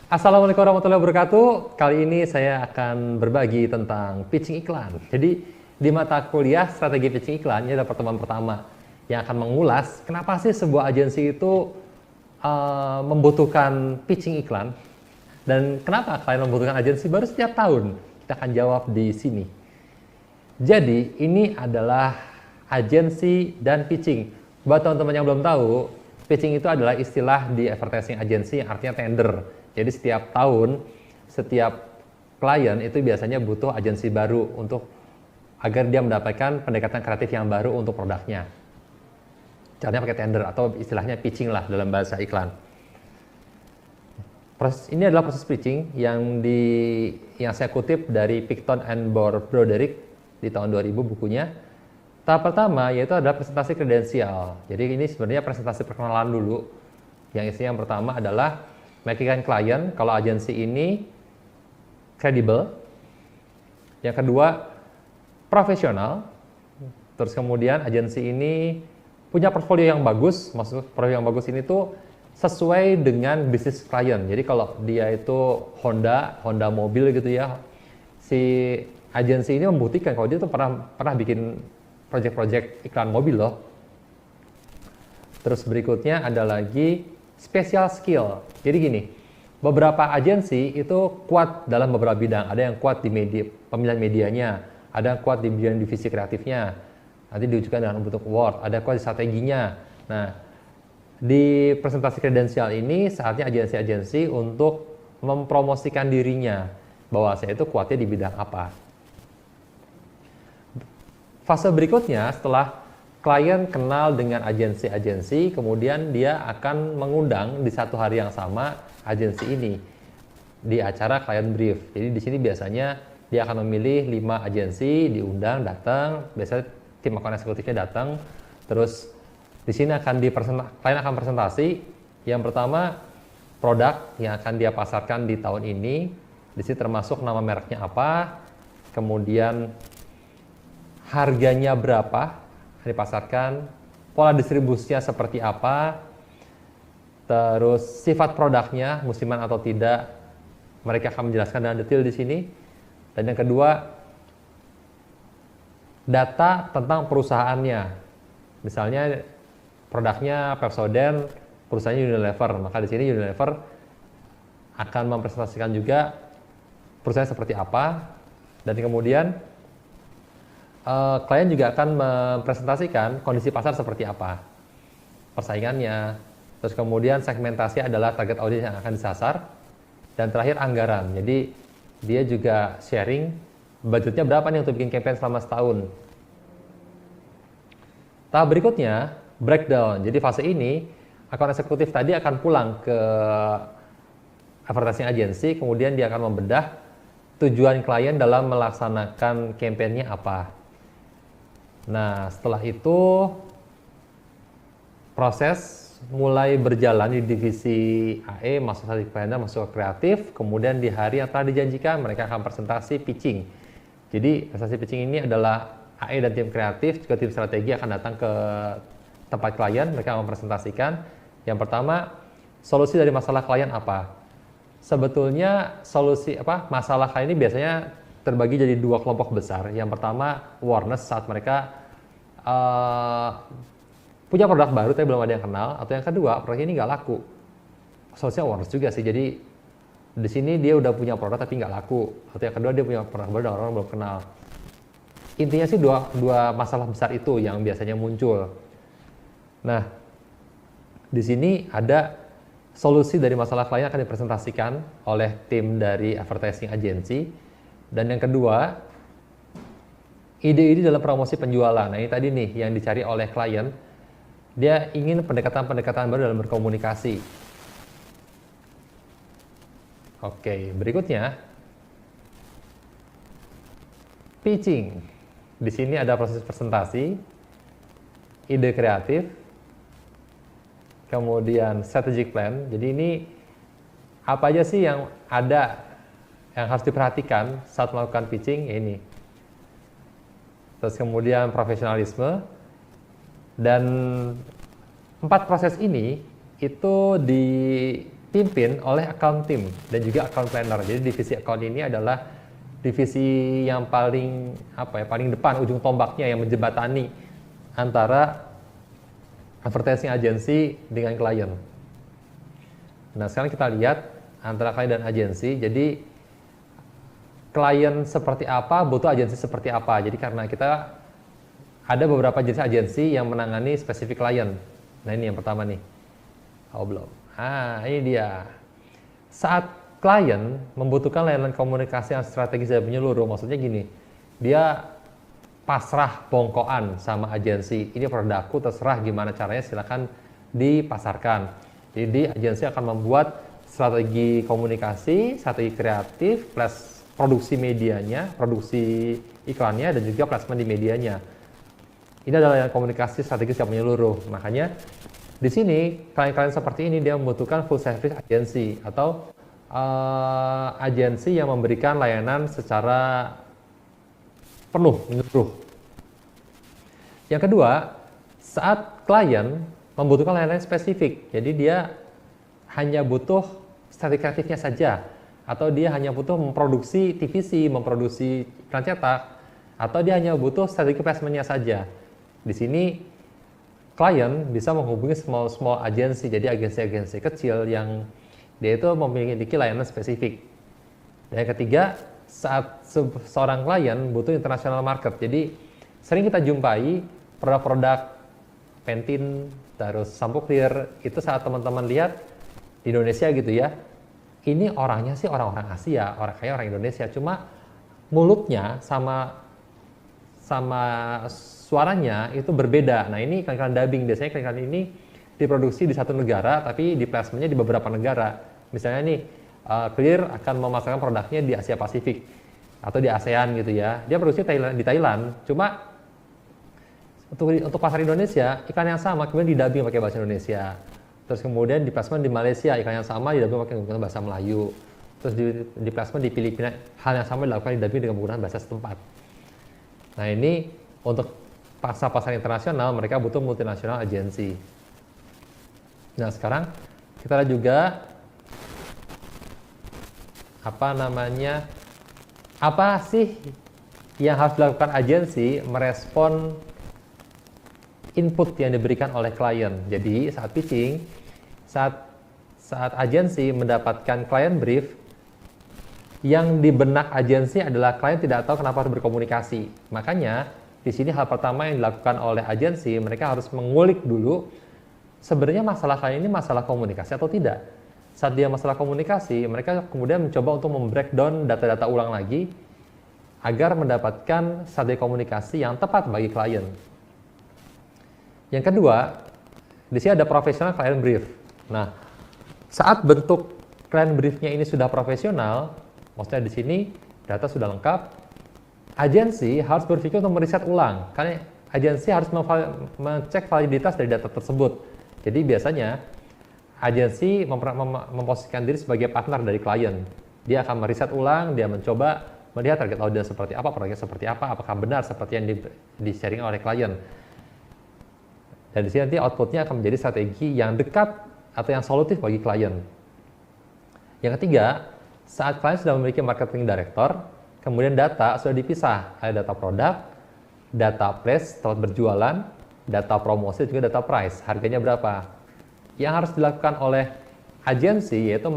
Assalamualaikum warahmatullahi wabarakatuh. Kali ini saya akan berbagi tentang pitching iklan. Jadi di mata kuliah strategi pitching iklan ini adalah pertemuan pertama yang akan mengulas kenapa sih sebuah agensi itu membutuhkan pitching iklan dan kenapa kalian membutuhkan agensi baru setiap tahun. Kita akan jawab di sini. Jadi ini adalah agensi dan pitching. Buat teman-teman yang belum tahu, pitching itu adalah istilah di advertising agency yang artinya tender. Jadi setiap tahun, setiap klien itu biasanya butuh agensi baru untuk agar dia mendapatkan pendekatan kreatif yang baru untuk produknya. Caranya pakai tender atau istilahnya pitching lah dalam bahasa iklan. Ini adalah proses pitching yang saya kutip dari Picton and Broderick di tahun 2000 bukunya. Tahap pertama yaitu adalah presentasi kredensial. Jadi ini sebenarnya presentasi perkenalan dulu. Yang isinya yang pertama adalah meyakinkan klien kalau agensi ini kredibel. Yang kedua, profesional. Terus kemudian agensi ini punya portfolio yang bagus. Maksud portfolio yang bagus ini tuh sesuai dengan bisnis klien. Jadi kalau dia itu Honda mobil gitu ya, si agensi ini membuktikan kalau dia tuh pernah bikin project-project iklan mobil loh. Terus berikutnya ada lagi special skill. Jadi gini, beberapa agensi itu kuat dalam beberapa bidang. Ada yang kuat di pemilihan medianya, ada yang kuat di bidang divisi kreatifnya. Nanti diwujudkan dengan bentuk award, ada kuat di strateginya. Nah, di presentasi kredensial ini saatnya agensi-agensi untuk mempromosikan dirinya bahwa saya itu kuatnya di bidang apa. Fase berikutnya setelah klien kenal dengan agensi-agensi, kemudian dia akan mengundang di satu hari yang sama agensi ini di acara client brief. Jadi di sini biasanya dia akan memilih 5 agensi, diundang, datang, biasanya tim account eksekutifnya datang. Terus di sini klien akan presentasi. Yang pertama produk yang akan dia pasarkan di tahun ini. Di sini termasuk nama mereknya apa, kemudian harganya berapa dipasarkan, pola distribusinya seperti apa, terus sifat produknya musiman atau tidak, mereka akan menjelaskan dengan detail di sini. Dan yang kedua, data tentang perusahaannya. Misalnya produknya Pepsodent, perusahaannya Unilever, maka di sini Unilever akan mempresentasikan juga perusahaan seperti apa. Dan kemudian klien juga akan mempresentasikan kondisi pasar seperti apa, persaingannya, terus kemudian segmentasi adalah target audiens yang akan disasar, dan terakhir anggaran. Jadi dia juga sharing budgetnya berapa nih untuk bikin campaign selama setahun. Tahap berikutnya breakdown. Jadi fase ini akun eksekutif tadi akan pulang ke advertising agency, kemudian dia akan membedah tujuan klien dalam melaksanakan campaign-nya apa. Nah, setelah itu proses mulai berjalan di divisi AE, masuk ke planner, masuk ke kreatif, kemudian di hari yang telah dijanjikan mereka akan presentasi pitching. Jadi presentasi pitching ini adalah AE dan tim kreatif, juga tim strategi akan datang ke tempat klien, mereka akan mempresentasikan. Yang pertama, solusi dari masalah klien apa? Sebetulnya masalah klien ini biasanya terbagi jadi 2 kelompok besar. Yang pertama, awareness saat mereka punya produk baru tapi belum ada yang kenal, atau yang kedua, produk ini nggak laku. Solusinya awareness juga sih. Jadi di sini dia udah punya produk tapi nggak laku, atau yang kedua dia punya produk baru dan orang belum kenal. Intinya sih dua masalah besar itu yang biasanya muncul. Nah, di sini ada solusi dari masalah klien akan dipresentasikan oleh tim dari advertising agency. Dan yang kedua, ide-ide dalam promosi penjualan. Nah, ini tadi nih yang dicari oleh klien. Dia ingin pendekatan-pendekatan baru dalam berkomunikasi. Oke, berikutnya pitching. Di sini ada proses presentasi, ide kreatif, kemudian strategic plan. Jadi ini apa aja sih yang ada yang harus diperhatikan saat melakukan pitching? Ini. Terus kemudian profesionalisme, dan 4 proses ini itu di dipimpin oleh account team dan juga account planner. Jadi divisi account ini adalah divisi yang paling paling depan, ujung tombaknya, yang menjembatani antara advertising agency dengan klien. Nah, sekarang kita lihat antara klien dan agensi. Jadi klien seperti apa, butuh agensi seperti apa. Jadi karena kita ada beberapa jenis agensi yang menangani spesifik klien. Nah, ini yang pertama nih. Oh, belum. Ini dia. Saat klien membutuhkan layanan komunikasi yang strategis dan menyeluruh, maksudnya gini, dia pasrah bongkoan sama agensi. Ini produkku, terserah gimana caranya, silakan dipasarkan. Jadi agensi akan membuat strategi komunikasi, strategi kreatif, plus produksi medianya, produksi iklannya, dan juga placement di medianya. Ini adalah yang komunikasi strategis yang menyeluruh. Makanya di sini klien-klien seperti ini dia membutuhkan full service agency atau agensi yang memberikan layanan secara penuh menyeluruh. Yang kedua, saat klien membutuhkan layanan spesifik, jadi dia hanya butuh strategi kreatifnya saja, atau dia hanya butuh memproduksi TVC, memproduksi iklan cetak, atau dia hanya butuh strategi placementnya saja. Di sini klien bisa menghubungi small agency, jadi agensi-agensi kecil yang dia itu memiliki layanan spesifik. Dan yang ketiga, saat seorang klien butuh international market, jadi sering kita jumpai produk-produk Pantene, terus sampo clear, itu saat teman-teman lihat di Indonesia gitu ya, ini orangnya sih orang-orang Asia, orang kaya orang Indonesia, cuma mulutnya sama suaranya itu berbeda. Nah, ini iklan-iklan dubbing, biasanya iklan ini diproduksi di satu negara, tapi di placementnya di beberapa negara. Misalnya nih, Clear akan memasarkan produknya di Asia Pasifik atau di ASEAN gitu ya. Dia produksi di Thailand, cuma untuk pasar Indonesia, iklan yang sama kemudian didubbing pakai bahasa Indonesia. Terus kemudian di placement di Malaysia, iklan yang sama didubbing pakai menggunakan bahasa Melayu. Terus di placement di Filipina, hal yang sama dilakukan didubbing dengan menggunakan bahasa setempat. Nah, ini untuk pasar internasional, mereka butuh multinasional agency. Nah, sekarang kita lihat juga apa sih yang harus dilakukan agensi merespon input yang diberikan oleh klien. Jadi saat pitching, saat agensi mendapatkan klien brief, yang di benak agensi adalah klien tidak tahu kenapa harus berkomunikasi. Makanya di sini hal pertama yang dilakukan oleh agensi, mereka harus mengulik dulu sebenarnya masalah klien ini masalah komunikasi atau tidak. Saat dia masalah komunikasi, mereka kemudian mencoba untuk membreakdown data-data ulang lagi agar mendapatkan strategi komunikasi yang tepat bagi klien. Yang kedua, di sini ada professional client brief. Nah, saat bentuk client briefnya ini sudah profesional, maksudnya di sini data sudah lengkap, agensi harus berpikir untuk meriset ulang, karena agensi harus mengecek validitas dari data tersebut. Jadi biasanya agensi memposisikan diri sebagai partner dari klien. Dia akan meriset ulang, dia mencoba melihat target audiens seperti apa, produknya seperti apa, apakah benar seperti yang di-sharing oleh klien. Dan di sini nanti outputnya akan menjadi strategi yang dekat atau yang solutif bagi klien. Yang ketiga, saat klien sudah memiliki marketing director, kemudian data sudah dipisah. Ada data produk, data place, tempat berjualan, data promosi, juga data price. Harganya berapa? Yang harus dilakukan oleh agensi yaitu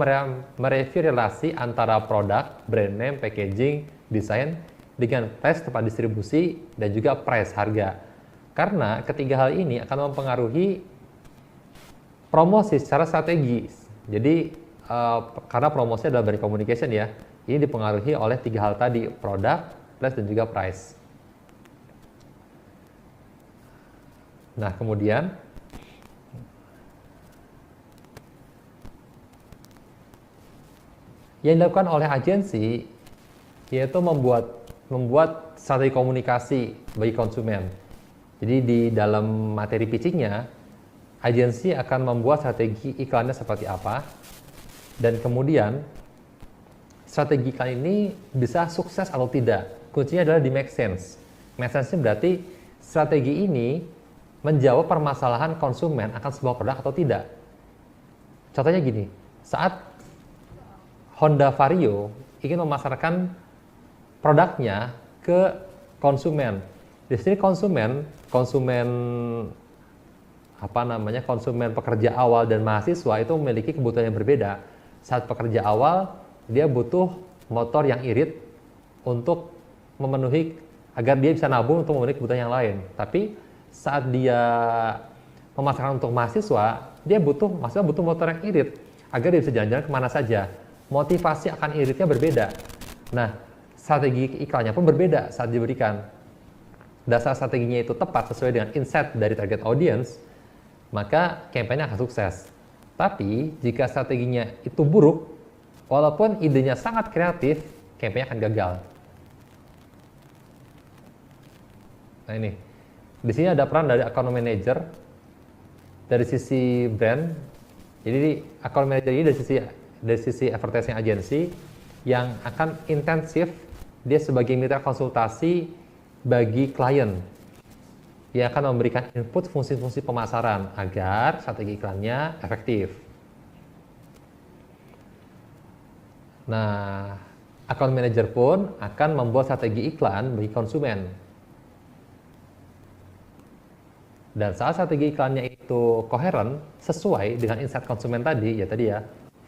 mereview relasi antara produk, brand name, packaging, desain, dengan price, tempat distribusi, dan juga price, harga. Karena ketiga hal ini akan mempengaruhi promosi secara strategis. Jadi karena promosi adalah brand communication ya, ini dipengaruhi oleh tiga hal tadi, produk, place, dan juga price. Nah, kemudian yang dilakukan oleh agensi yaitu membuat strategi komunikasi bagi konsumen. Jadi di dalam materi pitchingnya, agensi akan membuat strategi iklannya seperti apa, dan kemudian strategi iklan ini bisa sukses atau tidak. Kuncinya adalah di make sense. Make sense ini berarti strategi ini menjawab permasalahan konsumen akan sebuah produk atau tidak. Contohnya gini, saat Honda Vario ingin memasarkan produknya ke konsumen. Di sini konsumen konsumen pekerja awal dan mahasiswa itu memiliki kebutuhan yang berbeda. Saat pekerja awal, dia butuh motor yang irit untuk memenuhi, agar dia bisa nabung untuk memenuhi kebutuhan yang lain. Tapi saat dia memasarkan untuk mahasiswa, mahasiswa butuh motor yang irit agar dia bisa jalan-jalan kemana saja. Motivasi akan iritnya berbeda. Nah, strategi iklannya pun berbeda saat diberikan. Dasar strateginya itu tepat sesuai dengan insight dari target audience, maka kampanye akan sukses. Tapi jika strateginya itu buruk, walaupun idenya sangat kreatif, kampanye akan gagal. Nah ini, di sini ada peran dari account manager dari sisi brand. Jadi account manager ini dari sisi advertising agency yang akan intensif, dia sebagai mitra konsultasi bagi klien yang akan memberikan input fungsi-fungsi pemasaran agar strategi iklannya efektif. Nah, account manager pun akan membuat strategi iklan bagi konsumen. Dan saat strategi iklannya itu koheren, sesuai dengan insight konsumen tadi,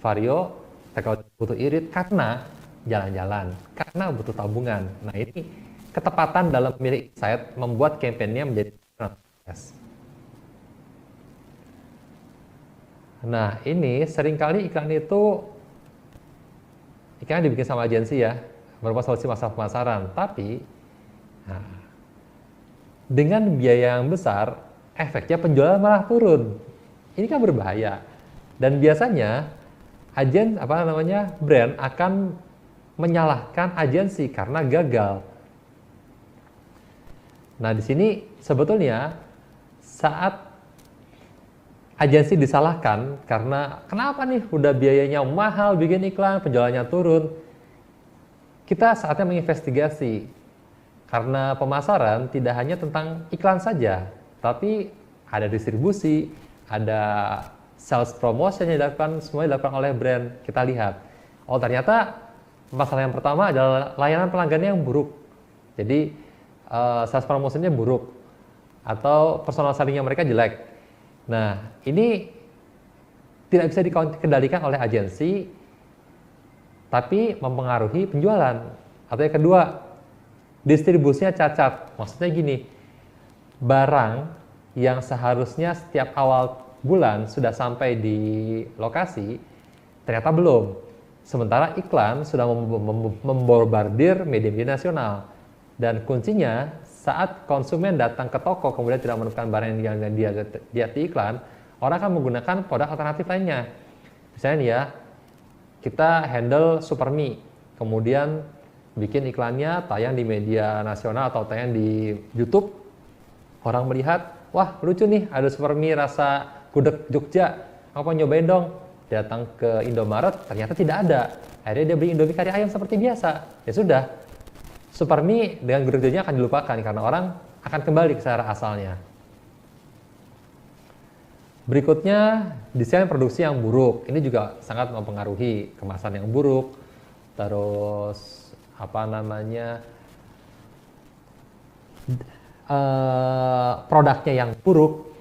Vario teknologi butuh irit karena jalan-jalan, karena butuh tabungan. Nah ini ketepatan dalam memilih insight membuat kampanye menjadi sukses. Nah ini seringkali iklan dibikin sama agensi ya, berupa solusi masalah pemasaran. Tapi dengan biaya yang besar, efeknya penjualan malah turun. Ini kan berbahaya. Dan biasanya brand akan menyalahkan agensi karena gagal. Nah, di sini sebetulnya saat agensi disalahkan karena kenapa nih udah biayanya mahal bikin iklan, penjualannya turun. Kita saatnya menginvestigasi. Karena pemasaran tidak hanya tentang iklan saja, tapi ada distribusi, ada sales promotion yang dilakukan, semua dilakukan oleh brand. Kita lihat, oh ternyata masalah yang pertama adalah layanan pelanggannya yang buruk. Jadi sales promotionnya buruk atau personal sellingnya mereka jelek. Nah, ini tidak bisa dikendalikan oleh agensi, tapi mempengaruhi penjualan. Atau yang kedua, distribusinya cacat. Maksudnya gini, barang yang seharusnya setiap awal bulan sudah sampai di lokasi, ternyata belum. Sementara iklan sudah membombardir media-media nasional. Dan kuncinya, saat konsumen datang ke toko kemudian tidak menemukan barang yang dia lihat di iklan, orang akan menggunakan produk alternatif lainnya. Misalnya nih ya, kita handle Supermi, kemudian bikin iklannya tayang di media nasional atau tayang di YouTube. Orang melihat, wah lucu nih, ada Supermi rasa gudeg Jogja, apa nyobain dong. Datang ke Indomaret, ternyata tidak ada. Akhirnya dia beli Indomie kari ayam seperti biasa. Ya sudah, Supermi dengan gudeg Jogjanya akan dilupakan karena orang akan kembali ke selera asalnya. Berikutnya, desain produksi yang buruk. Ini juga sangat mempengaruhi kemasan yang buruk. Terus produknya yang buruk.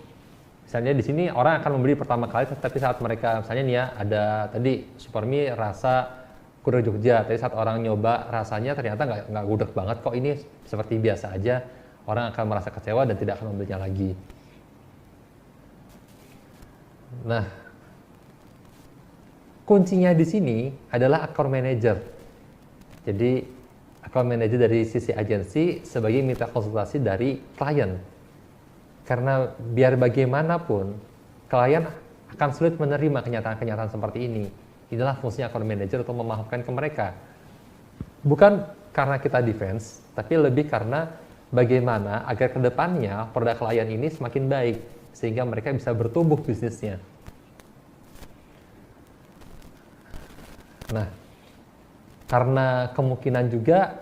Misalnya di sini orang akan membeli pertama kali, tapi saat mereka misalnya nih ya, ada tadi Supermi rasa gudeg Jogja, tapi saat orang nyoba rasanya ternyata nggak gudeg banget kok, ini seperti biasa aja, orang akan merasa kecewa dan tidak akan membelinya lagi. Nah, kuncinya di sini adalah account manager. Jadi account manager dari sisi agensi sebagai mitra konsultasi dari klien. Karena biar bagaimanapun klien akan sulit menerima kenyataan-kenyataan seperti ini. Inilah fungsinya account manager untuk memahamkan ke mereka. Bukan karena kita defense, tapi lebih karena bagaimana agar kedepannya produk klien ini semakin baik, sehingga mereka bisa bertumbuh bisnisnya. Nah, karena kemungkinan juga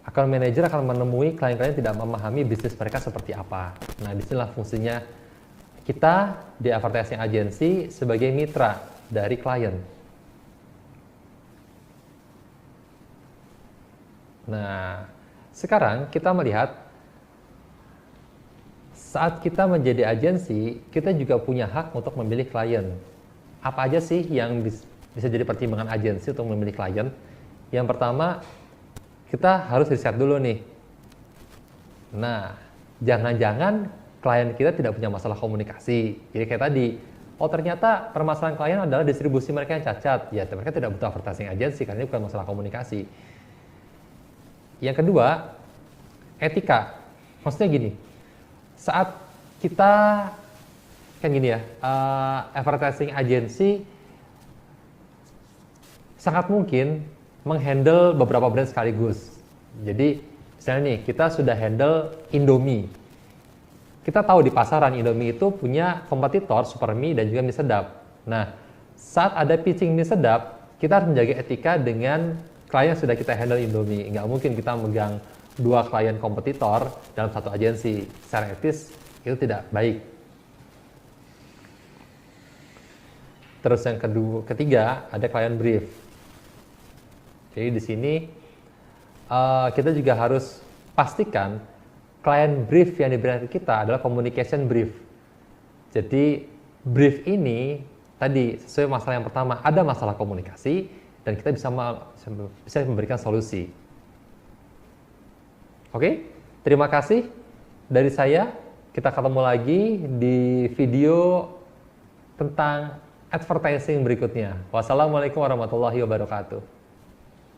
account manager akan menemui klien-klien tidak memahami bisnis mereka seperti apa. Nah, disinilah fungsinya kita di advertising agency sebagai mitra dari klien. Nah, sekarang kita melihat saat kita menjadi agensi, kita juga punya hak untuk memilih klien. Apa aja sih yang bisa jadi pertimbangan agensi untuk memilih klien? Yang pertama, kita harus riset dulu nih. Nah, jangan-jangan klien kita tidak punya masalah komunikasi. Jadi kayak tadi, oh ternyata permasalahan klien adalah distribusi mereka yang cacat. Ya, mereka tidak butuh advertising agency karena ini bukan masalah komunikasi. Yang kedua, etika. Maksudnya gini, saat kita kan gini ya, advertising agency sangat mungkin menghandle beberapa brand sekaligus. Jadi misalnya nih, kita sudah handle Indomie. Kita tahu di pasaran Indomie itu punya kompetitor Supermie dan juga Mie Sedap. Nah, saat ada pitching Mie Sedap, kita harus menjaga etika dengan klien yang sudah kita handle Indomie. Nggak mungkin kita megang dua klien kompetitor dalam satu agensi. Secara etis itu tidak baik. Terus yang ketiga ada klien brief. Jadi di sini kita juga harus pastikan klien brief yang diberikan kita adalah communication brief. Jadi brief ini tadi sesuai masalah yang pertama, ada masalah komunikasi dan kita bisa memberikan solusi. Oke, terima kasih dari saya. Kita ketemu lagi di video tentang advertising berikutnya. Wassalamualaikum warahmatullahi wabarakatuh.